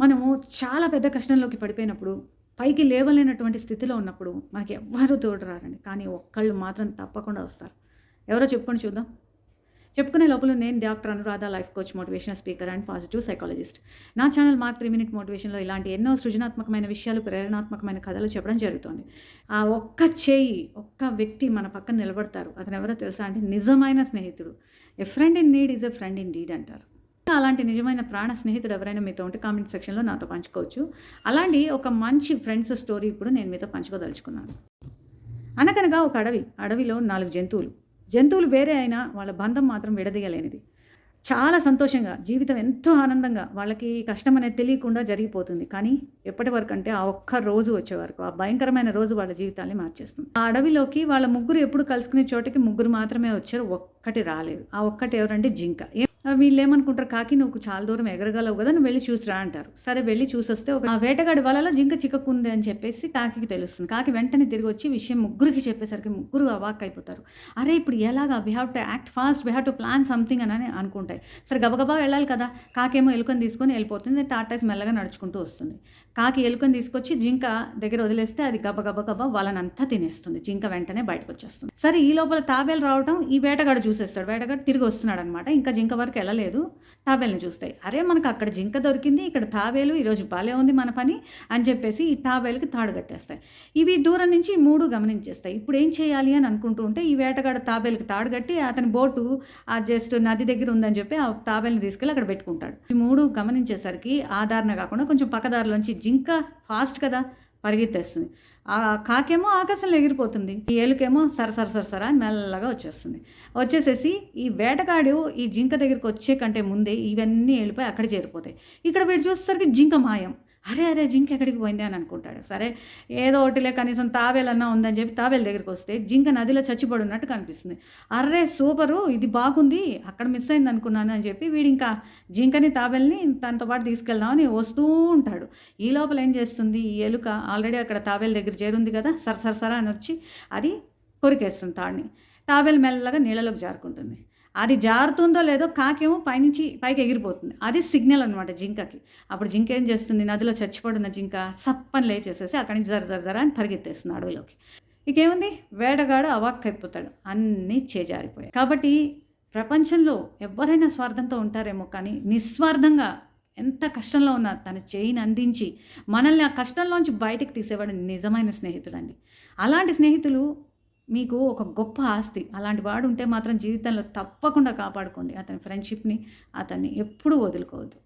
మనము చాలా పెద్ద కష్టంలోకి పడిపోయినప్పుడు, పైకి లేవలేనటువంటి స్థితిలో ఉన్నప్పుడు మనకి ఎవ్వరూ తోడు రారండి. కానీ ఒక్కళ్ళు మాత్రం తప్పకుండా వస్తారు. ఎవరో చెప్పుకొని చూద్దాం. చెప్పుకునే లోపల నేను doctor Anuradha life coach, motivational speaker and positive psychologist. నా ఛానల్ మార్క్ 3 మినిట్ మోటివేషన్‌లో ఇలాంటి ఎన్నో సృజనాత్మకమైన విషయాలు, ప్రేరణాత్మకమైన కథలు చెప్పడం జరుగుతుంది. ఆ ఒక్క చేయి, ఒక్క వ్యక్తి మన పక్కన నిలబడతారు. అతనెవరో తెలుసా అండి? నిజమైన స్నేహితుడు. A friend in need is a friend in deed అంటారు. అలాంటి నిజమైన ప్రాణ స్నేహితుడు ఎవరైనా మీతో ఉంటే కామెంట్ సెక్షన్‌లో నాతో పంచుకోవచ్చు. అలాంటి ఒక మంచి ఫ్రెండ్స్ స్టోరీ ఇప్పుడు నేను మీతో పంచుకోదలుచుకున్నాను. అనగనగా ఒక అడవి. అడవిలో 4 జంతువులు. జంతువులు వేరే అయినా వాళ్ళ బంధం మాత్రం విడదీయలేనిది. చాలా సంతోషంగా, జీవితం ఎంతో ఆనందంగా వాళ్ళకి కష్టం అనేది తెలియకుండా జరిగిపోతుంది. కానీ ఎప్పటి వరకంటే ఆ ఒక్క రోజు వచ్చే వరకు, ఆ భయంకరమైన రోజు వాళ్ళ జీవితాల్ని మార్చేస్తుంది. ఆ అడవిలోకి వాళ్ళ ముగ్గురు ఎప్పుడు కలుసుకునే చోటకి ముగ్గురు మాత్రమే వచ్చారు. ఒక్కటి రాలేదు. ఆ ఒక్కటి ఎవరంటే జింక. వీళ్ళేమనుకుంటారు, కాకి నువ్వు చాలా దూరం ఎగరగలవు కదా, నువ్వు వెళ్ళి చూసిరా అంటారు. సరే వెళ్ళి చూసొస్తే ఆ వేటగాడి వలలో జింక చిక్కకుంది అని చెప్పేసి కాకికి తెలుస్తుంది. కాకి వెంటనే తిరిగి వచ్చి విషయం ముగ్గురికి చెప్పేసరికి ముగ్గురు అవాక్ అయిపోతారు. అరే ఇప్పుడు ఎలాగా, we have to act fast, we have to plan something అని అనుకుంటాయి. సరే గబగబా వెళ్ళాలి కదా. కాకేమో ఎలుకని తీసుకొని వెళ్ళిపోతుంది. టాటాస్ మెల్లగా నడుచుకుంటూ వస్తుంది. కాకి ఎలుకని తీసుకొచ్చి జింక దగ్గర వదిలేస్తే అది గబగబా వాళ్ళనంతా తినేస్తుంది. జింక వెంటనే బయటకు వచ్చేస్తుంది. సరే ఈ లోపల తాబేలు రావడం ఈ వేటగాడు చూసేస్తాడు. వేటగాడు తిరిగి వస్తున్నాడు అనమాట. ఇంకా జింక వరకు వెళ్ళలేదు. తాబేలుని చూస్తాయి. అరే మనకు అక్కడ జింక దొరికింది, ఇక్కడ తాబేలు, ఈరోజు బాలే ఉంది మన పని అని చెప్పేసి ఈ తాబేలుకి తాడు కట్టేస్తాయి. ఇవి దూరం నుంచి ఈ 3 గమనించేస్తాయి. ఇప్పుడు ఏం చేయాలి అని అనుకుంటూ ఉంటే ఈ వేటగాడు తాబేలుకి తాడు కట్టి అతని బోటు ఆ జస్ట్ నది దగ్గర ఉందని చెప్పి ఆ తాబేలుని తీసుకెళ్ళి అక్కడ పెట్టుకుంటాడు. ఈ 3 గమనించేసరికి ఆ దారిన కాకుండా కొంచెం పక్కదారిలోంచి జింక ఫాస్ట్ కదా పరిగెత్తేస్తుంది. ఆ కాకేమో ఆకాశంలో ఎగిరిపోతుంది. ఈ ఏలుకేమో సరసర అని మెల్లగా వచ్చేస్తుంది. వచ్చేసేసి ఈ వేటగాడు ఈ జింక దగ్గరికి వచ్చే కంటే ముందే ఇవన్నీ వెళ్ళిపోయి అక్కడ చేరిపోతాయి. ఇక్కడ వీడు చూసేసరికి జింక మాయం. అరే జింక ఎక్కడికి పోయింది అని అనుకుంటాడు. సరే ఏదో ఒకటిలే కనీసం తాబేలన్నా ఉందని చెప్పి తాబేలు దగ్గరికి వస్తే జింక నదిలో చచ్చిపడి ఉన్నట్టు కనిపిస్తుంది. అర్రే సూపరు, ఇది బాగుంది, అక్కడ మిస్ అయింది అనుకున్నాను అని చెప్పి వీడు ఇంకా జింకని తాబేల్ని తనతో పాటు తీసుకెళ్దామని వస్తూ ఉంటాడు. ఈ లోపల ఏం చేస్తుంది, ఈ ఎలుక ఆల్రెడీ అక్కడ తాబేలు దగ్గర చేరుంది కదా, సరసర అని వచ్చి అది కొరికేస్తుంది తాడిని. తాబేలు మెల్లగా నీళ్ళలోకి జారుకుంటుంది. అది జారుతుందో లేదో కాకేమో పైనుంచి పైకి ఎగిరిపోతుంది. అది సిగ్నల్ అనమాట జింకకి. అప్పుడు జింక ఏం చేస్తుంది, నదిలో చచ్చిపడిన జింక సప్పని లేచేసేసి అక్కడి నుంచి జర అని పరిగెత్తేస్తుంది అడవిలోకి. ఇకేముంది, వేటగాడు అవాక్ అయిపోతాడు. అన్నీ చేజారిపోయాయి. కాబట్టి ప్రపంచంలో ఎవరైనా స్వార్థంతో ఉంటారేమో, కానీ నిస్వార్థంగా ఎంత కష్టంలో ఉన్నా తన చేయిని అందించి మనల్ని ఆ కష్టంలోంచి బయటకు తీసేవాడు నిజమైన స్నేహితుడండి. అలాంటి స్నేహితులు మీకు ఒక గొప్ప ఆస్తి. అలాంటి వాడు ఉంటే మాత్రం జీవితంలో తప్పకుండా కాపాడుకోండి. అతని ఫ్రెండ్షిప్ని, అతన్ని ఎప్పుడూ వదులుకోవద్దు.